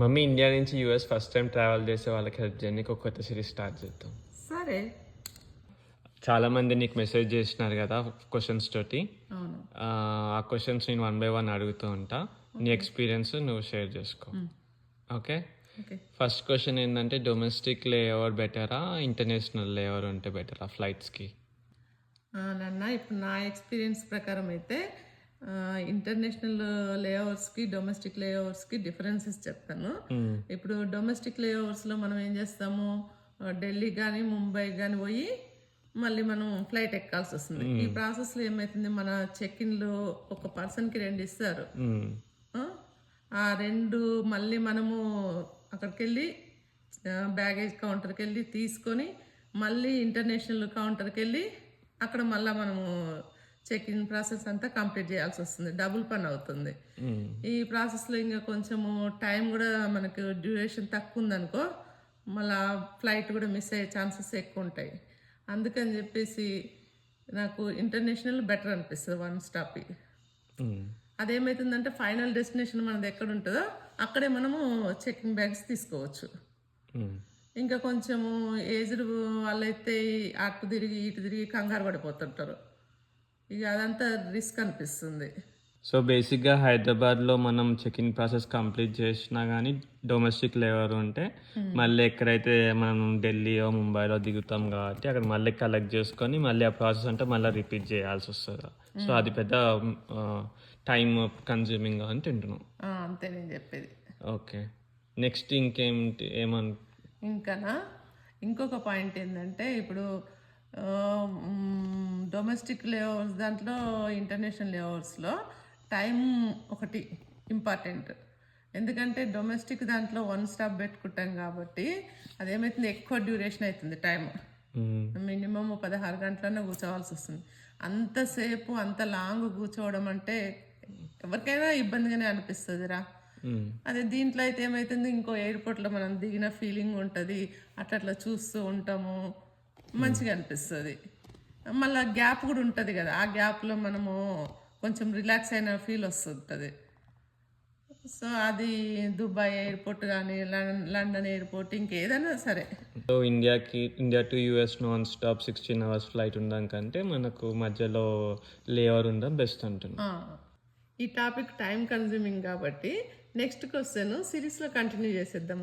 Mummy India నుంచి US first time travel చేసే వాళ్ళకి హెల్ప్ చేయడానికి ఒక కొత్త సిరీస్ స్టార్ట్ చేద్దాం. సరే. చాలామంది నీకు మెసేజ్ చేసినారు కదా క్వశ్చన్స్ తోటి. అవును. ఆ క్వశ్చన్స్ నేను 1 by 1 అడుగుతూ ఉంటా. నీ ఎక్స్పీరియన్స్ నువ్వు షేర్ చేసుకో. ఓకే. ఫస్ట్ క్వశ్చన్ ఏంటంటే డొమెస్టిక్ లేఓవర్ బెటరా ఇంటర్నేషనల్ లేఓవర్ ఉంటే బెటరా ఫ్లైట్స్కి? నాన్న ఇప్పుడు నా ఎక్స్పీరియన్స్ ప్రకారం అయితే ఇంటర్నేషనల్ లేఓవర్స్కి డొమెస్టిక్ లేఓవర్స్కి డిఫరెన్సెస్ చెప్తాను. ఇప్పుడు డొమెస్టిక్ లేఓవర్స్లో మనం ఏం చేస్తాము, ఢిల్లీ కానీ ముంబై కానీ పోయి మళ్ళీ మనం ఫ్లైట్ ఎక్కాల్సి వస్తుంది. ఈ ప్రాసెస్లో ఏమవుతుంది, మన చెక్ ఇన్లో ఒక పర్సన్కి 2 ఇస్తారు. ఆ 2 మళ్ళీ మనము అక్కడికి వెళ్ళి బ్యాగేజ్ కౌంటర్కి వెళ్ళి తీసుకొని మళ్ళీ ఇంటర్నేషనల్ కౌంటర్కి వెళ్ళి అక్కడ మళ్ళీ మనము చెక్ ఇన్ ప్రాసెస్ అంతా కంప్లీట్ చేయాల్సి వస్తుంది. డబుల్ పని అవుతుంది. ఈ ప్రాసెస్లో ఇంకా కొంచెము టైం కూడా మనకు డ్యూరేషన్ తక్కువ ఉందనుకో మళ్ళీ ఫ్లైట్ కూడా మిస్ అయ్యే ఛాన్సెస్ ఎక్కువ ఉంటాయి. అందుకని చెప్పేసి నాకు ఇంటర్నేషనల్ బెటర్ అనిపిస్తుంది. 1 స్టాప్. అదేమవుతుందంటే ఫైనల్ డెస్టినేషన్ మనది ఎక్కడ ఉంటుందో అక్కడే మనము చెకింగ్ బ్యాగ్స్ తీసుకోవచ్చు. ఇంకా కొంచెము ఏజ్డ్ వాళ్ళైతే అటు తిరిగి ఇటు తిరిగి కంగారు పడిపోతుంటారు. ఇక అదంతా రిస్క్ అనిపిస్తుంది. సో బేసిక్గా హైదరాబాద్లో మనం చెక్ ఇన్ ప్రాసెస్ కంప్లీట్ చేసినా కానీ డొమెస్టిక్ లేవర్ ఉంటే మళ్ళీ ఎక్కడైతే మనం ఢిల్లీయో ముంబైలో దిగుతాం కాబట్టి అక్కడ మళ్ళీ కలెక్ట్ చేసుకొని మళ్ళీ ఆ ప్రాసెస్ అంటే మళ్ళీ రిపీట్ చేయాల్సి వస్తుంది. సో అది పెద్ద టైం కన్జ్యూమింగ్ అని తింటున్నాం. అంతే నేను చెప్పేది. ఓకే, నెక్స్ట్ ఇంకేంటి ఇంకానా ఇంకొక పాయింట్ ఏంటంటే ఇప్పుడు డొమెస్టిక్ లేఓవర్స్ దాంట్లో ఇంటర్నేషనల్ లేఓవర్స్లో టైం ఒకటి ఇంపార్టెంట్. ఎందుకంటే డొమెస్టిక్ దాంట్లో 1 స్టాప్ పెట్టుకుంటాం కాబట్టి అదేమవుతుంది, ఎక్కువ డ్యూరేషన్ అవుతుంది టైం. మినిమం 16 గంటలన్నా కూర్చోవాల్సి వస్తుంది. అంతసేపు అంత లాంగ్ కూర్చోవడం అంటే ఎవరికైనా ఇబ్బందిగానే అనిపిస్తుందిరా. అదే దీంట్లో అయితే ఏమవుతుంది, ఇంకో ఎయిర్పోర్ట్లో మనం దిగిన ఫీలింగ్ ఉంటుంది, అట్లా చూస్తూ ఉంటాము, మంచిగా అనిపిస్తుంది. మళ్ళీ గ్యాప్ కూడా ఉంటుంది కదా, ఆ గ్యాప్లో మనము కొంచెం రిలాక్స్ అయిన ఫీల్ వస్తుంటుంది. సో అది దుబాయ్ ఎయిర్పోర్ట్ కానీ లండన్ ఎయిర్పోర్ట్ ఇంకేదైనా సరే. So India to US non stop 16 hours flight ఉండడం కంటే మనకు మధ్యలో లేఓవర్ ఉండడం బెస్ట్ అంటున్నా. ఈ టాపిక్ టైం కన్జ్యూమింగ్ కాబట్టి నెక్స్ట్ క్వశ్చన్ సిరీస్లో కంటిన్యూ చేసేద్దాం.